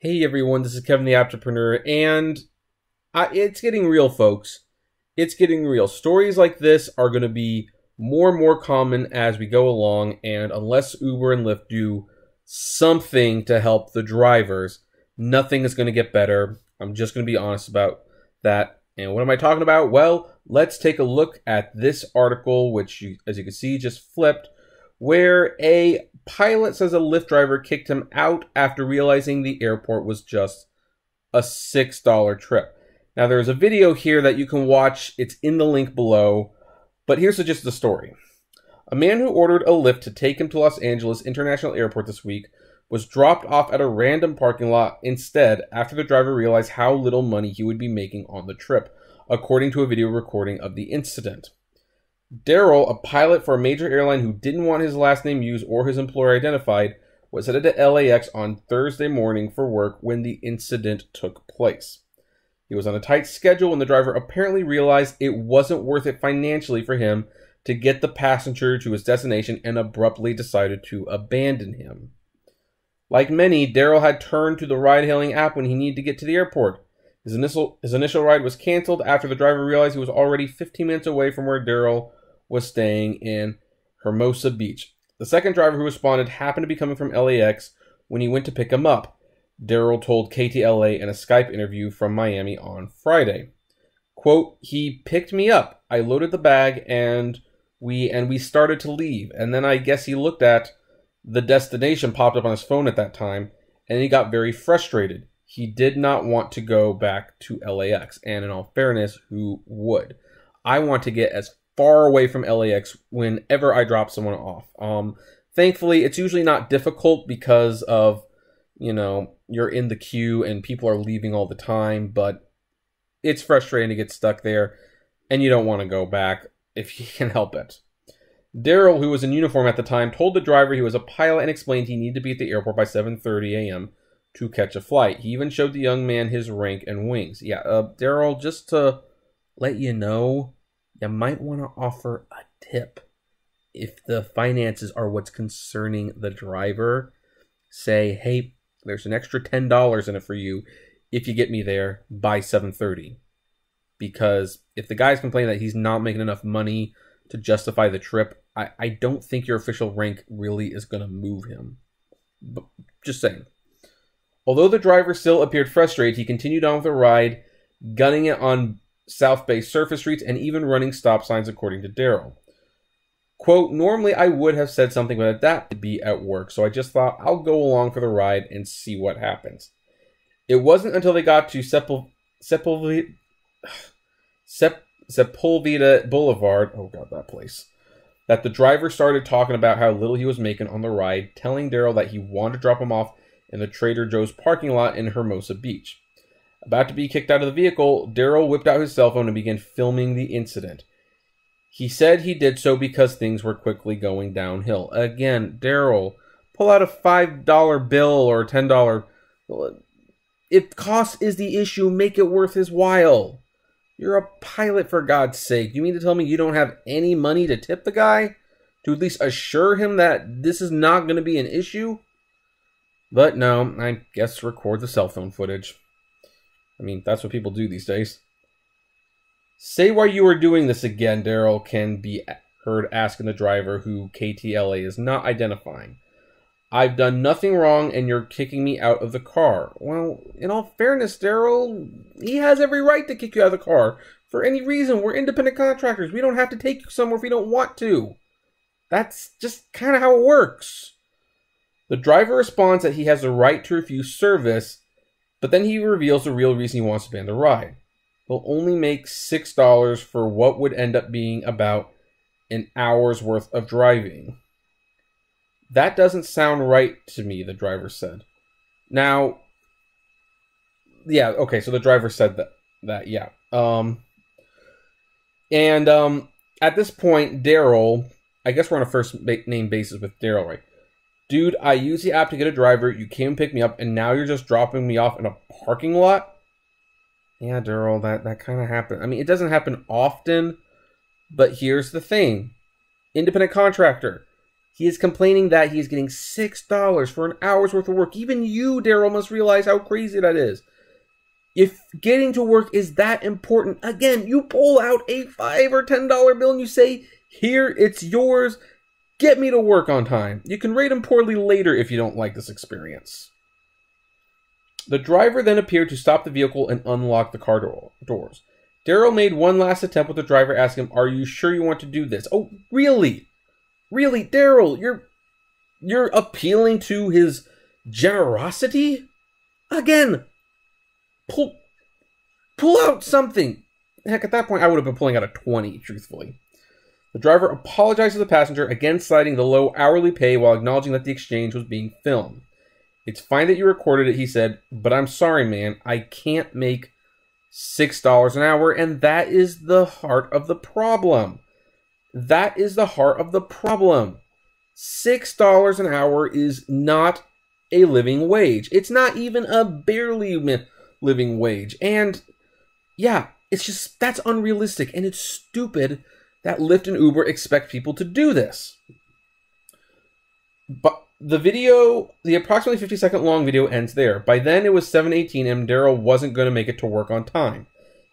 Hey everyone, this is Kevin the Entrepreneur, and it's getting real, folks. It's getting real. Stories like this are going to be more and more common as we go along, and unless Uber and Lyft do something to help the drivers, nothing is going to get better. I'm just going to be honest about that. And what am I talking about? Well, let's take a look at this article, which, as you can see, just flipped, where a pilot says a Lyft driver kicked him out after realizing the airport was just a $6 trip. Now, there's a video here that you can watch. It's in the link below. But here's the gist of the story. A man who ordered a Lyft to take him to Los Angeles International Airport this week was dropped off at a random parking lot instead after the driver realized how little money he would be making on the trip, according to a video recording of the incident. Daryl, a pilot for a major airline who didn't want his last name used or his employer identified, was headed to LAX on Thursday morning for work when the incident took place. He was on a tight schedule when the driver apparently realized it wasn't worth it financially for him to get the passenger to his destination and abruptly decided to abandon him. Like many, Daryl had turned to the ride-hailing app when he needed to get to the airport. His initial ride was canceled after the driver realized he was already 15 minutes away from where Daryl was staying in Hermosa Beach. The second driver who responded happened to be coming from LAX when he went to pick him up, Daryl told KTLA in a Skype interview from Miami on Friday. Quote, "He picked me up. I loaded the bag and we started to leave. And then I guess he looked at the destination popped up on his phone at that time and he got very frustrated. He did not want to go back to LAX. And in all fairness, who would? I want to get as far away from LAX whenever I drop someone off. Thankfully, it's usually not difficult because of, you're in the queue and people are leaving all the time, but it's frustrating to get stuck there and you don't want to go back if you can help it. Daryl, who was in uniform at the time, told the driver he was a pilot and explained he needed to be at the airport by 7:30 a.m. to catch a flight. He even showed the young man his rank and wings. Daryl, just to let you know, you might want to offer a tip. If the finances are what's concerning the driver, say, hey, there's an extra $10 in it for you if you get me there by 7:30. Because if the guy's complaining that he's not making enough money to justify the trip, I don't think your official rank really is going to move him. But just saying. Although the driver still appeared frustrated, he continued on with the ride, gunning it on South Bay surface streets and even running stop signs, according to Daryl. Quote, "Normally I would have said something, but that would be at work, so I just thought I'll go along for the ride and see what happens." It wasn't until they got to Sepulveda Boulevard, oh god, that place, that the driver started talking about how little he was making on the ride, telling Daryl that he wanted to drop him off in the Trader Joe's parking lot in Hermosa Beach. About to be kicked out of the vehicle, Daryl whipped out his cell phone and began filming the incident. He said he did so because things were quickly going downhill. Again, Daryl, pull out a $5 bill or $10. If cost is the issue, make it worth his while. You're a pilot, for God's sake. You mean to tell me you don't have any money to tip the guy? To at least assure him that this is not going to be an issue? But no, I guess record the cell phone footage. I mean, that's what people do these days. Say why you are doing this again, Daryl can be heard asking the driver, who KTLA is not identifying. I've done nothing wrong and you're kicking me out of the car. Well, in all fairness, Daryl, he has every right to kick you out of the car. For any reason, we're independent contractors. We don't have to take you somewhere if we don't want to. That's just kind of how it works. The driver responds that he has the right to refuse service, but then he reveals the real reason he wants to ban the ride. He'll only make $6 for what would end up being about an hour's worth of driving. That doesn't sound right to me, the driver said. Now, yeah, okay, so the driver said that yeah. At this point, Daryl, I guess we're on a first name basis with Daryl, right? Dude, I used the app to get a driver, you came and picked me up, and now you're just dropping me off in a parking lot? Yeah, Daryl, that kind of happened. I mean, it doesn't happen often, but here's the thing. Independent contractor. He is complaining that he is getting $6 for an hour's worth of work. Even you, Daryl, must realize how crazy that is. If getting to work is that important, again, you pull out a $5 or $10 bill and you say, here, it's yours. Get me to work on time. You can rate him poorly later if you don't like this experience. The driver then appeared to stop the vehicle and unlock the car doors. Daryl made one last attempt with the driver, asking him, are you sure you want to do this? Oh, really? Really, Daryl, you're appealing to his generosity? Again, pull out something. Heck, at that point, I would have been pulling out a 20, truthfully. The driver apologized to the passenger, again citing the low hourly pay while acknowledging that the exchange was being filmed. It's fine that you recorded it, he said, but I'm sorry, man. I can't make $6 an hour, and that is the heart of the problem. That is the heart of the problem. $6 an hour is not a living wage. It's not even a barely living wage. And yeah, it's just, that's unrealistic. And it's stupid that Lyft and Uber expect people to do this. But the video, the approximately 50-second long video ends there. By then it was 7:18 and Daryl wasn't going to make it to work on time.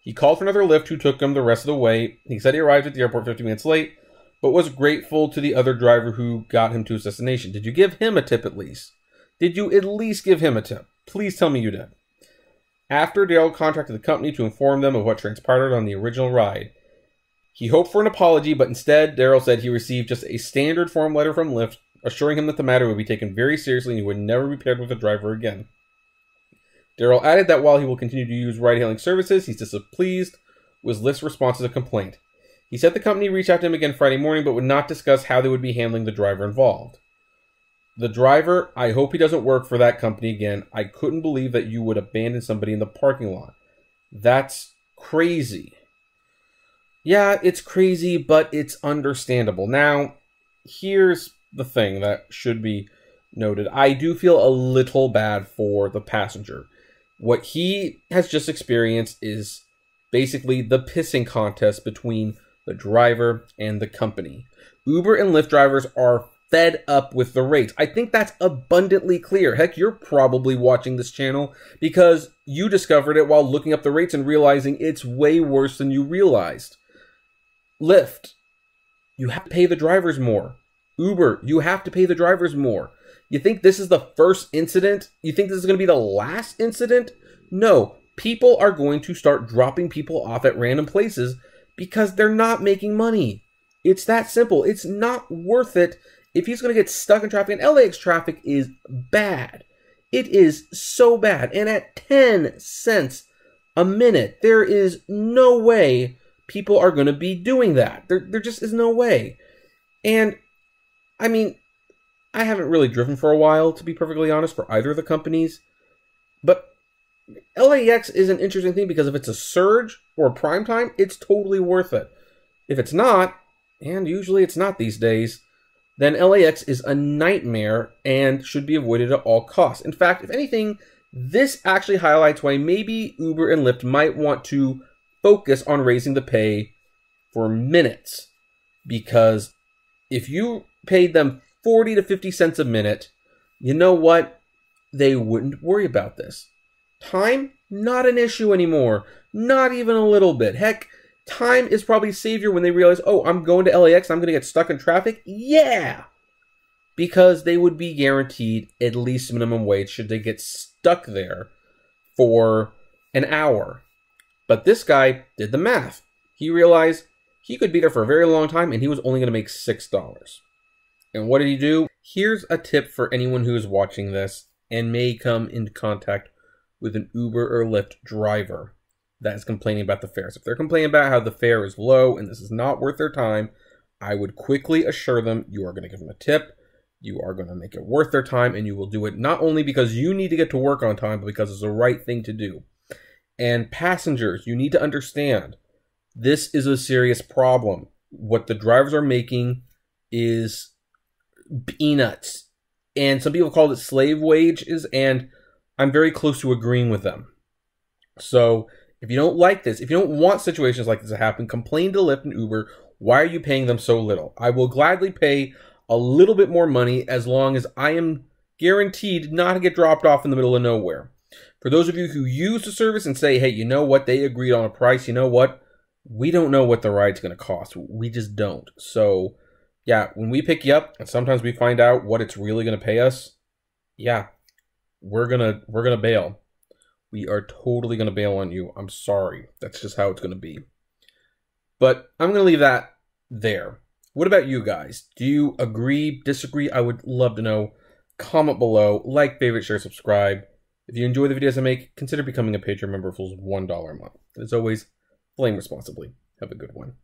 He called for another Lyft who took him the rest of the way. He said he arrived at the airport 50 minutes late, but was grateful to the other driver who got him to his destination. Did you give him a tip at least? Did you at least give him a tip? Please tell me you did. After Daryl contacted the company to inform them of what transpired on the original ride, he hoped for an apology, but instead, Daryl said he received just a standard form letter from Lyft, assuring him that the matter would be taken very seriously and he would never be paired with a driver again. Daryl added that while he will continue to use ride-hailing services, he's displeased with Lyft's response to the complaint. He said the company reached out to him again Friday morning, but would not discuss how they would be handling the driver involved. The driver, I hope he doesn't work for that company again. I couldn't believe that you would abandon somebody in the parking lot. That's crazy. Yeah, it's crazy, but it's understandable. Now, here's the thing that should be noted. I do feel a little bad for the passenger. What he has just experienced is basically the pissing contest between the driver and the company. Uber and Lyft drivers are fed up with the rates. I think that's abundantly clear. Heck, you're probably watching this channel because you discovered it while looking up the rates and realizing it's way worse than you realized. Lyft, you have to pay the drivers more. Uber, you have to pay the drivers more. You think this is the first incident? You think this is going to be the last incident? No. People are going to start dropping people off at random places because they're not making money. It's that simple. It's not worth it if he's going to get stuck in traffic. And LAX traffic is bad. It is so bad. And at 10 cents a minute, there is no way people are going to be doing that. There just is no way. And, I mean, I haven't really driven for a while, to be perfectly honest, for either of the companies. But LAX is an interesting thing because if it's a surge or a prime time, it's totally worth it. If it's not, and usually it's not these days, then LAX is a nightmare and should be avoided at all costs. In fact, if anything, this actually highlights why maybe Uber and Lyft might want to focus on raising the pay for minutes. Because if you paid them 40 to 50 cents a minute, you know what? They wouldn't worry about this. Time, not an issue anymore. Not even a little bit. Heck, time is probably savior when they realize, oh, I'm going to LAX, I'm going to get stuck in traffic. Yeah! Because they would be guaranteed at least minimum wage should they get stuck there for an hour. But this guy did the math. He realized he could be there for a very long time and he was only going to make $6. And what did he do? Here's a tip for anyone who is watching this and may come into contact with an Uber or Lyft driver that is complaining about the fares. If they're complaining about how the fare is low and this is not worth their time, I would quickly assure them you are going to give them a tip, you are going to make it worth their time, and you will do it not only because you need to get to work on time, but because it's the right thing to do. And passengers, you need to understand, this is a serious problem. What the drivers are making is peanuts. And some people call it slave wages, and I'm very close to agreeing with them. So if you don't like this, if you don't want situations like this to happen, complain to Lyft and Uber. Why are you paying them so little? I will gladly pay a little bit more money as long as I am guaranteed not to get dropped off in the middle of nowhere. For those of you who use the service and say, hey, you know what, they agreed on a price, you know what, we don't know what the ride's going to cost. We just don't. So, yeah, when we pick you up, and sometimes we find out what it's really going to pay us, yeah, we're gonna bail. We are totally going to bail on you. I'm sorry. That's just how it's going to be. But I'm going to leave that there. What about you guys? Do you agree, disagree? I would love to know. Comment below, like, favorite, share, subscribe. If you enjoy the videos I make, consider becoming a Patreon member for $1 a month. As always, flame responsibly. Have a good one.